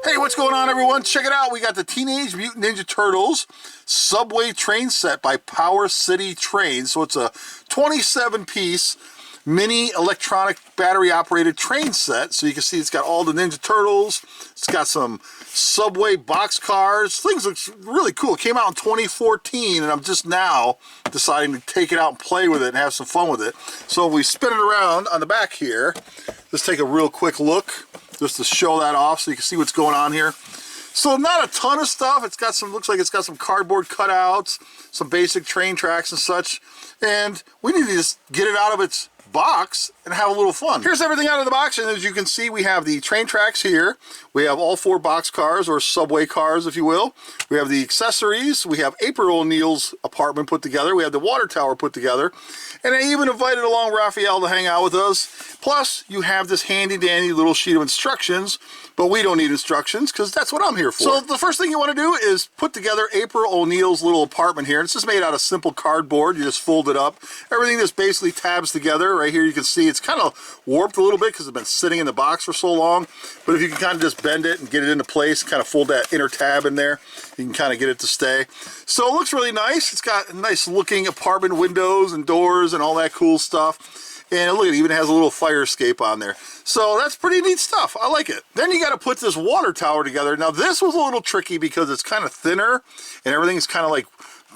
Hey, what's going on, everyone? Check it out. We got the Teenage Mutant Ninja Turtles subway train set by Power City Trains. So it's a 27-piece mini electronic battery-operated train set. So you can see it's got all the Ninja Turtles. It's got some subway box cars. Things look really cool. It came out in 2014, and I'm just now deciding to take it out and play with it and have some fun with it. So if we spin it around on the back here, let's take a real quick look just to show that off so you can see what's going on here. So not a ton of stuff. It's got some, looks like it's got some cardboard cutouts, some basic train tracks and such. And we need to just get it out of its box and have a little fun. Here's everything out of the box, and as you can see, we have the train tracks here. We have all 4 box cars, or subway cars, if you will. We have the accessories. We have April O'Neil's apartment put together. We have the water tower put together. And I even invited along Raphael to hang out with us. Plus, you have this handy-dandy little sheet of instructions, but we don't need instructions because that's what I'm here for. So the first thing you want to do is put together April O'Neil's little apartment here. It's just made out of simple cardboard. You just fold it up. Everything just basically tabs together. Right here you can see it's kind of warped a little bit because it's been sitting in the box for so long. But if you can kind of just bend it and get it into place, kind of fold that inner tab in there, you can kind of get it to stay. So it looks really nice. It's got nice looking apartment windows and doors and all that cool stuff. And look, it even has a little fire escape on there. So that's pretty neat stuff. I like it. Then you got to put this water tower together. Now this was a little tricky because it's kind of thinner and everything's kind of like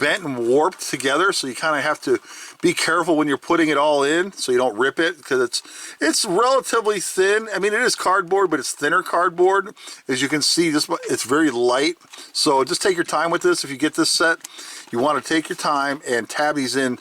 bent and warped together. So you kind of have to be careful when you're putting it all in so you don't rip it, because it's relatively thin. I mean, it is cardboard, but it's thinner cardboard. As you can see, it's very light. So just take your time with this. If you get this set, you want to take your time and tab these in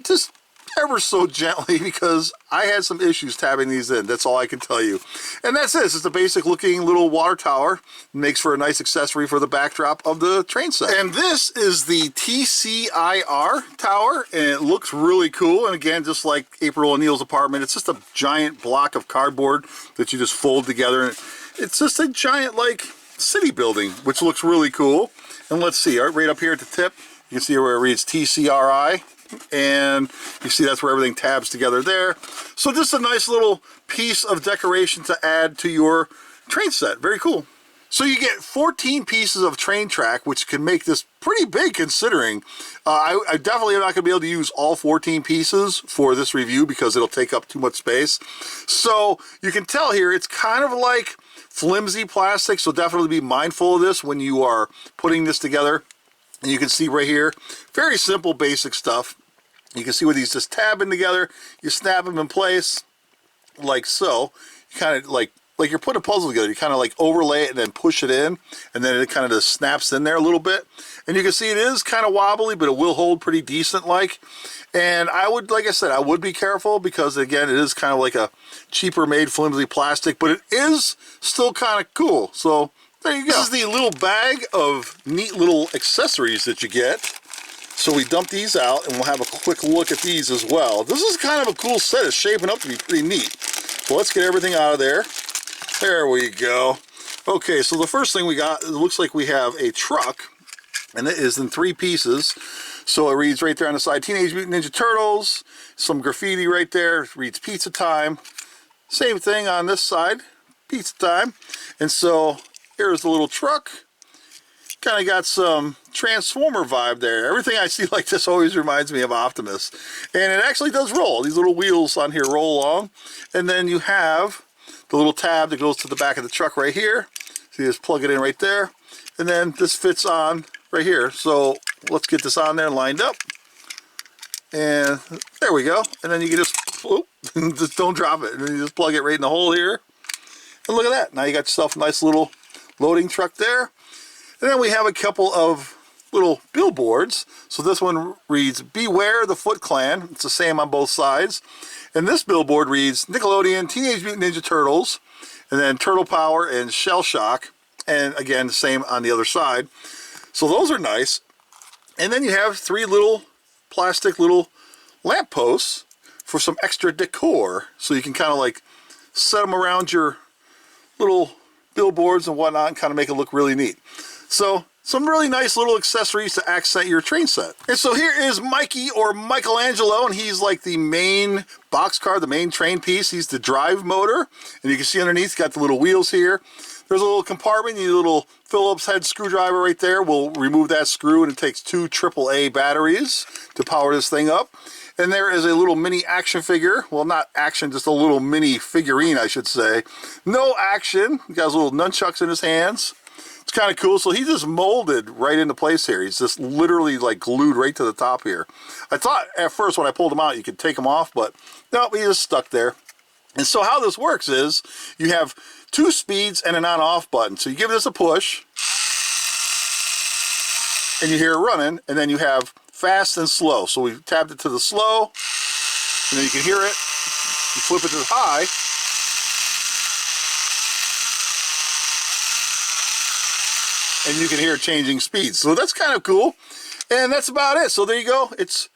just ever so gently, because I had some issues tabbing these in. That's all I can tell you. And that's this. It's a basic looking little water tower. It makes for a nice accessory for the backdrop of the train set. And this is the TCIR tower, and it looks really cool. And again, just like April O'Neil's apartment, it's just a giant block of cardboard that you just fold together. It's just a giant like city building, which looks really cool. And let's see, right up here at the tip, you can see where it reads TCRI. And you see that's where everything tabs together there. So just a nice little piece of decoration to add to your train set. Very cool. So you get 14 pieces of train track, which can make this pretty big considering. I definitely am not going to be able to use all 14 pieces for this review because it'll take up too much space. So you can tell here it's kind of like flimsy plastic, so definitely be mindful of this when you are putting this together. And you can see right here, very simple basic stuff. You can see where these just tab in together. You snap them in place like so. You kind of like you're putting a puzzle together. You kind of like overlay it and then push it in, and then it kind of just snaps in there a little bit. And you can see it is kind of wobbly, but it will hold pretty decent like. And I would, like I said, I would be careful because again, it is kind of like a cheaper made flimsy plastic, but it is still kind of cool. So there you go. This is the little bag of neat little accessories that you get. So we dump these out and we'll have a quick look at these as well. This is kind of a cool set. It's shaping up to be pretty neat. So let's get everything out of there. There we go. Okay, so the first thing we got, it looks like we have a truck, and it is in 3 pieces. So it reads right there on the side, Teenage Mutant Ninja Turtles, some graffiti right there, it reads Pizza Time. Same thing on this side, Pizza Time. And so here's the little truck. Kind of got some Transformer vibe there. Everything I see like this always reminds me of Optimus. And it actually does roll. These little wheels on here roll along. And then you have the little tab that goes to the back of the truck right here. So you just plug it in right there. And then this fits on right here. So let's get this on there and lined up. And there we go. And then you can just, whoop, just don't drop it. And then you just plug it right in the hole here. And look at that. Now you got yourself a nice little loading truck there. And then we have a couple of little billboards. So this one reads, Beware the Foot Clan. It's the same on both sides. And this billboard reads, Nickelodeon, Teenage Mutant Ninja Turtles, and then Turtle Power and Shell Shock. And again, the same on the other side. So those are nice. And then you have 3 little plastic little lamp posts for some extra decor. So you can kind of like set them around your little billboards and whatnot and kind of make it look really neat. So some really nice little accessories to accent your train set. And so here is Mikey, or Michelangelo, and he's like the main boxcar, the main train piece. He's the drive motor, and you can see underneath, got the little wheels here. There's a little compartment, you need a little Phillips head screwdriver right there. We'll remove that screw, and it takes 2 AAA batteries to power this thing up. And there is a little mini action figure. Well, not action, just a little mini figurine, I should say. No action. He got his little nunchucks in his hands. It's kind of cool. So he just molded right into place here. He's just literally like glued right to the top here. I thought at first when I pulled him out, you could take him off, but no, he just stuck there. And so how this works is you have 2 speeds and an on-off button. So you give this a push, and you hear it running, and then you have fast and slow. So we tapped it to the slow, and then you can hear it. You flip it to the high, and you can hear it changing speeds. So that's kind of cool. And that's about it. So there you go. It's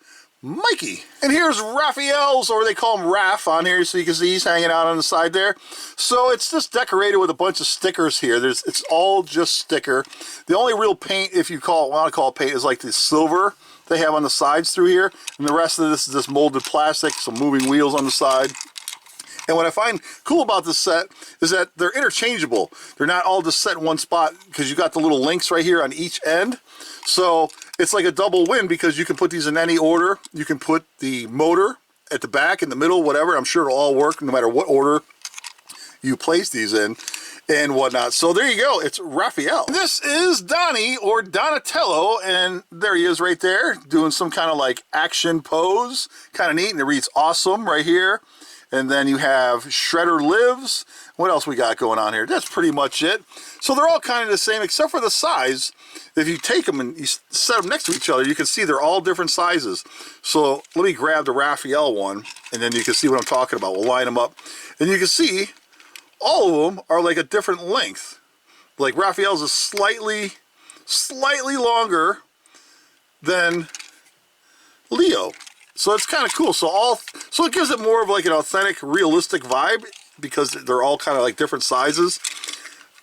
Mikey. And here's Raphael's, or they call him Raph on here, so you can see he's hanging out on the side there. So it's just decorated with a bunch of stickers here. It's all just sticker. The only real paint, if you want to call it paint, is like the silver they have on the sides through here. And the rest of this is just molded plastic, some moving wheels on the side. And what I find cool about this set is that they're interchangeable. They're not all just set in one spot, because you got the little links right here on each end. So it's like a double win, because you can put these in any order. You can put the motor at the back, in the middle, whatever. I'm sure it'll all work no matter what order you place these in and whatnot. So there you go. It's Raphael. This is Donnie, or Donatello, and there he is right there doing some kind of like action pose. Kind of neat, and it reads awesome right here. And then you have Shredder Lives. What else we got going on here? That's pretty much it. So they're all kind of the same, except for the size. If you take them and you set them next to each other, you can see they're all different sizes. So let me grab the Raphael one, and then you can see what I'm talking about. We'll line them up. And you can see all of them are like a different length. Like Raphael's is slightly longer than Leo. So it's kind of cool. So it gives it more of like an authentic, realistic vibe, because they're all kind of like different sizes.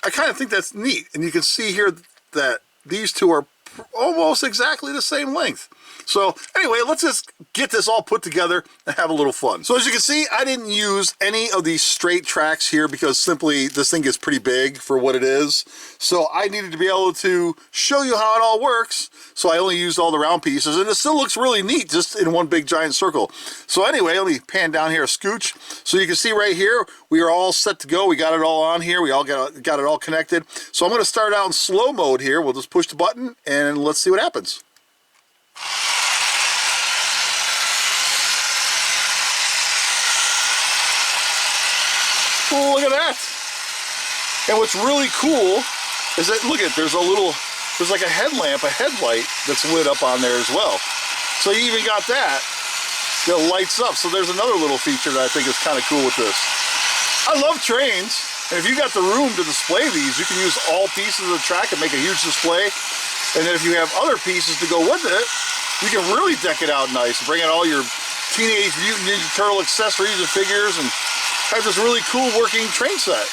I kind of think that's neat. And you can see here that these two are almost exactly the same length. So anyway, let's just get this all put together and have a little fun. So as you can see, I didn't use any of these straight tracks here, because simply this thing gets pretty big for what it is. So I needed to be able to show you how it all works. So I only used all the round pieces, and it still looks really neat just in one big giant circle. So anyway, let me pan down here a scooch. So you can see right here, we are all set to go. We got it all on here. We all got it all connected. So I'm going to start out in slow mode here. We'll just push the button and let's see what happens. Oh, look at that. And what's really cool is that, look at, there's like a headlamp, a headlight that's lit up on there as well. So you even got that lights up. So there's another little feature that I think is kind of cool with this. I love trains, and if you got the room to display these, you can use all pieces of the track and make a huge display. And then if you have other pieces to go with it, you can really deck it out nice and bring out all your Teenage Mutant Ninja Turtle accessories and figures, and have this really cool working train set.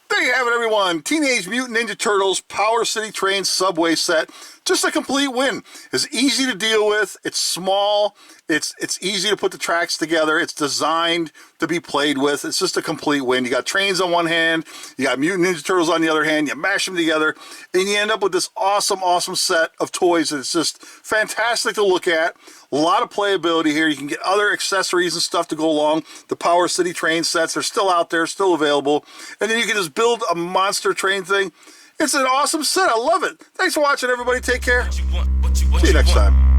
There you have it, everyone. Teenage Mutant Ninja Turtles Power City Train Subway set. Just a complete win. It's easy to deal with. It's small. It's easy to put the tracks together. It's designed to be played with. It's just a complete win. You got trains on one hand. You got Mutant Ninja Turtles on the other hand. You mash them together, and you end up with this awesome, awesome set of toys. It's just fantastic to look at. A lot of playability here. You can get other accessories and stuff to go along. The Power City train sets are still out there, still available. And then you can just build a monster train thing. It's an awesome set. I love it. Thanks for watching, everybody. Take care. See you next time.